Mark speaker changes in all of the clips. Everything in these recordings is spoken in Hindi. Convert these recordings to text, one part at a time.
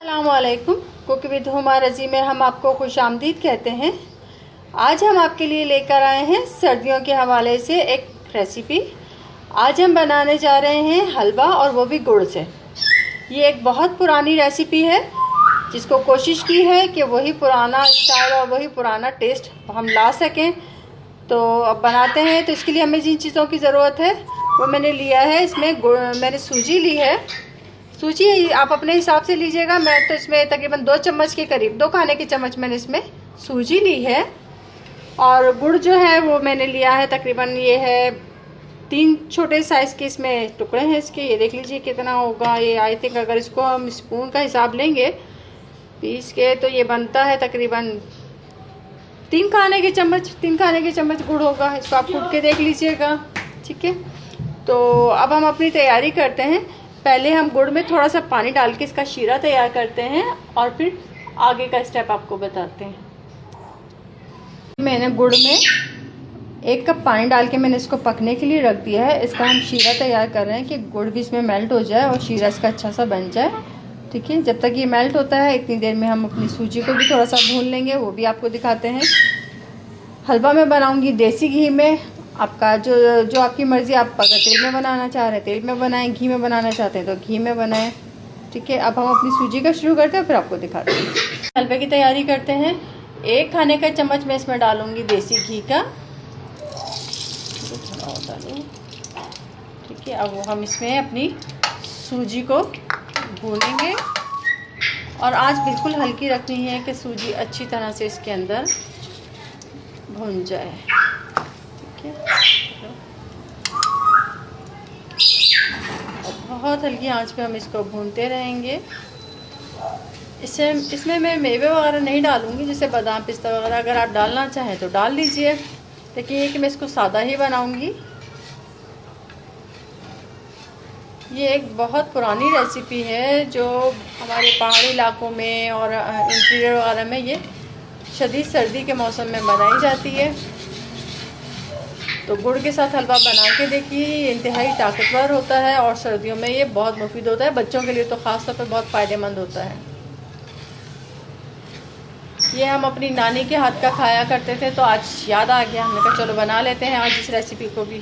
Speaker 1: अस्सलामुअलैकुम। कुक विद हुमा रज़ी में हम आपको खुशामदीद कहते हैं। आज हम आपके लिए लेकर आए हैं सर्दियों के हवाले से एक रेसिपी। आज हम बनाने जा रहे हैं हलवा, और वो भी गुड़ से। ये एक बहुत पुरानी रेसिपी है जिसको कोशिश की है कि वही पुराना स्टाइल और वही पुराना टेस्ट हम ला सकें। तो अब बनाते हैं। तो इसके लिए हमें जिन चीज़ों की ज़रूरत है वो मैंने लिया है। इसमें मैंने सूजी ली है। सूजी आप अपने हिसाब से लीजिएगा। मैं तो इसमें तकरीबन 2 चम्मच के करीब, 2 खाने के चम्मच मैंने इसमें सूजी ली है। और गुड़ जो है वो मैंने लिया है तकरीबन, ये है 3 छोटे साइज़ के इसमें टुकड़े हैं इसके। ये देख लीजिए कितना होगा ये। आई थिंक अगर इसको हम स्पून का हिसाब लेंगे पीस के तो ये बनता है तकरीबन 3 खाने के चम्मच गुड़ होगा। इसको आप कूट के देख लीजिएगा, ठीक है। तो अब हम अपनी तैयारी करते हैं। पहले हम गुड़ में थोड़ा सा पानी डाल के इसका शीरा तैयार करते हैं और फिर आगे का स्टेप आपको बताते हैं। मैंने गुड़ में 1 कप पानी डाल के मैंने इसको पकने के लिए रख दिया है। इसका हम शीरा तैयार कर रहे हैं कि गुड़ भी इसमें मेल्ट हो जाए और शीरा इसका अच्छा सा बन जाए, ठीक है। जब तक ये मेल्ट होता है इतनी देर में हम अपनी सूजी को भी थोड़ा सा भून लेंगे, वो भी आपको दिखाते हैं। हलवा मैं बनाऊंगी देसी घी में। आपका जो आपकी मर्ज़ी, आप अगर तेल में बनाना चाह रहे हैं तेल में बनाएं, घी में बनाना चाहते हैं तो घी में बनाएं, ठीक है। अब हम अपनी सूजी का शुरू करते हैं, फिर आपको दिखाते हैं। हलवे की तैयारी करते हैं। 1 खाने का चम्मच मैं इसमें डालूंगी देसी घी का, ठीक है। अब हम इसमें अपनी सूजी को भूनेंगे और आंच बिल्कुल हल्की रखनी है कि सूजी अच्छी तरह से इसके अंदर भून जाए, ठीक है। और बहुत हल्की आंच पे हम इसको भूनते रहेंगे। इसमें मैं मेवे वगैरह नहीं डालूंगी, जैसे बादाम पिस्ता वगैरह। अगर आप डालना चाहें तो डाल लीजिए, लेकिन ये कि मैं इसको सादा ही बनाऊंगी। ये एक बहुत पुरानी रेसिपी है जो हमारे पहाड़ी इलाकों में और इंटीरियर वगैरह में ये शदीद सर्दी के मौसम में बनाई जाती है। तो गुड़ के साथ हलवा बना के देखिए, ये इंतहाई ताकतवर होता है और सर्दियों में ये बहुत मुफीद होता है। बच्चों के लिए तो ख़ास तौर पर बहुत फ़ायदेमंद होता है। ये हम अपनी नानी के हाथ का खाया करते थे, तो आज याद आ गया, हमने कहा चलो बना लेते हैं आज इस रेसिपी को भी,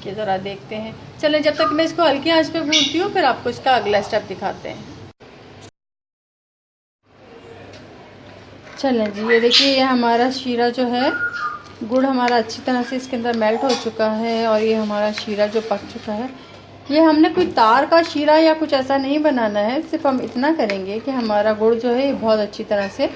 Speaker 1: कि ज़रा देखते हैं। चलें, जब तक मैं इसको हल्की आंच पे भूनती हूँ फिर आपको इसका अगला स्टेप दिखाते हैं। चलें जी, ये देखिए, ये हमारा शीरा जो है, गुड़ हमारा अच्छी तरह से इसके अंदर मेल्ट हो चुका है और ये हमारा शीरा जो पक चुका है। ये हमने कोई तार का शीरा या कुछ ऐसा नहीं बनाना है, सिर्फ हम इतना करेंगे कि हमारा गुड़ जो है ये बहुत अच्छी तरह से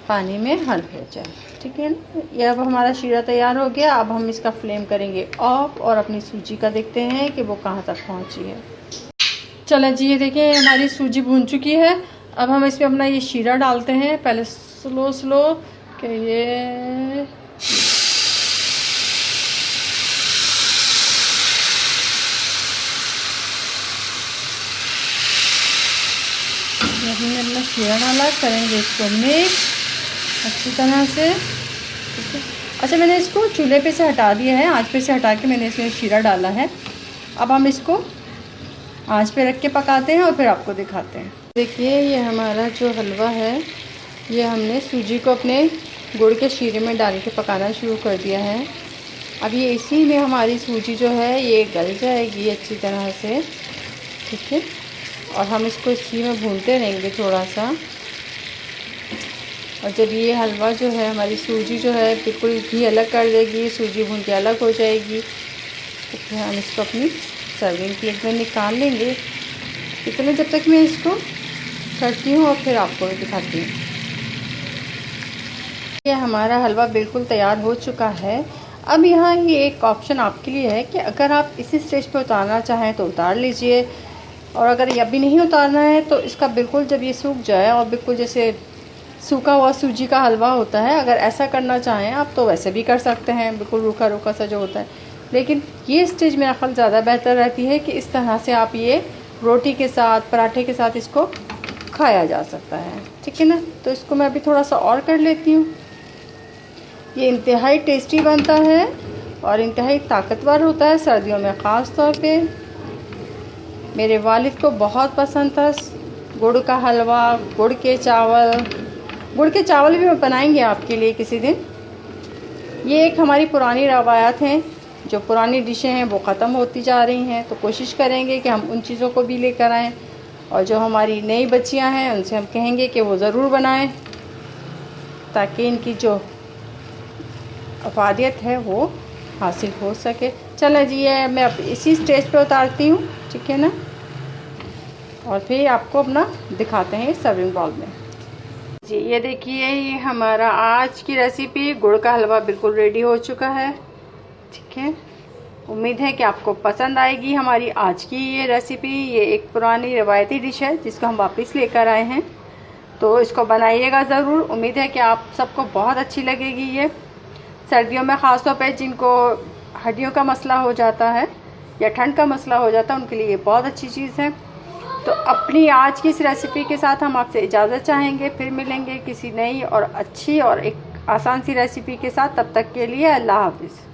Speaker 1: पानी में हल हो जाए, ठीक है ना। ये अब हमारा शीरा तैयार हो गया। अब हम इसका फ्लेम करेंगे ऑफ और अपनी सूजी का देखते हैं कि वो कहाँ तक पहुँची है। चलें जी, ये देखिए हमारी सूजी भून चुकी है। अब हम इसमें अपना ये शीरा डालते हैं। पहले स्लो कि ये हमने अपना शीरा डाला, करेंगे इसको मिक्स अच्छी तरह से, ठीक है। अच्छा, मैंने इसको चूल्हे पे से हटा दिया है, आंच पे से हटा के मैंने इसमें शीरा डाला है। अब हम इसको आंच पे रख के पकाते हैं और फिर आपको दिखाते हैं। देखिए, ये हमारा जो हलवा है ये हमने सूजी को अपने गुड़ के शीरे में डाल के पकाना शुरू कर दिया है। अब ये इसी में हमारी सूजी जो है ये गल जाएगी अच्छी तरह से, ठीक है। और हम इसको इसी में भूनते रहेंगे थोड़ा सा। और जब ये हलवा जो है, हमारी सूजी जो है बिल्कुल घी अलग कर देगी, सूजी भून के अलग हो जाएगी, तो फिर हम इसको अपनी सर्विंग प्लेट में निकाल लेंगे। इतना जब तक मैं इसको करती हूँ और फिर आपको दिखाती हूँ। ये हमारा हलवा बिल्कुल तैयार हो चुका है। अब यहाँ ये एक ऑप्शन आपके लिए है कि अगर आप इसी स्टेज पे उतारना चाहें तो उतार लीजिए, और अगर ये अभी नहीं उतारना है तो इसका बिल्कुल जब ये सूख जाए और बिल्कुल जैसे सूखा हुआ सूजी का हलवा होता है, अगर ऐसा करना चाहें आप तो वैसे भी कर सकते हैं, बिल्कुल रूखा रूखा सा जो होता है। लेकिन ये स्टेज मेरा ख्याल ज़्यादा बेहतर रहती है कि इस तरह से आप ये रोटी के साथ, पराठे के साथ इसको खाया जा सकता है, ठीक है ना। तो इसको मैं अभी थोड़ा सा और कर लेती हूँ। ये इंतहाई टेस्टी बनता है और इंतहाई ताकतवर होता है सर्दियों में ख़ास तौर पे। मेरे वालिद को बहुत पसंद था। गुड़ का हलवा, गुड़ के चावल भी बनाएंगे आपके लिए किसी दिन। ये एक हमारी पुरानी रवायात हैं, जो पुरानी डिशें हैं वो ख़त्म होती जा रही हैं, तो कोशिश करेंगे कि हम उन चीज़ों को भी लेकर आएँ। और जो हमारी नई बच्चियां हैं उनसे हम कहेंगे कि वो ज़रूर बनाएं, ताकि इनकी जो अफादियत है वो हासिल हो सके। चलो जी, ये मैं अब इसी स्टेज पे उतारती हूँ, ठीक है ना, और फिर आपको अपना दिखाते हैं सर्विंग बाउल में। जी ये देखिए, ये हमारा आज की रेसिपी गुड़ का हलवा बिल्कुल रेडी हो चुका है, ठीक है। उम्मीद है कि आपको पसंद आएगी हमारी आज की ये रेसिपी। ये एक पुरानी रवायती डिश है जिसको हम वापस लेकर आए हैं, तो इसको बनाइएगा ज़रूर। उम्मीद है कि आप सबको बहुत अच्छी लगेगी। ये सर्दियों में ख़ास तौर पे जिनको हड्डियों का मसला हो जाता है या ठंड का मसला हो जाता है, उनके लिए ये बहुत अच्छी चीज़ है। तो अपनी आज की इस रेसिपी के साथ हम आपसे इजाज़त चाहेंगे, फिर मिलेंगे किसी नई और अच्छी और एक आसान सी रेसिपी के साथ। तब तक के लिए अल्लाह हाफिज़।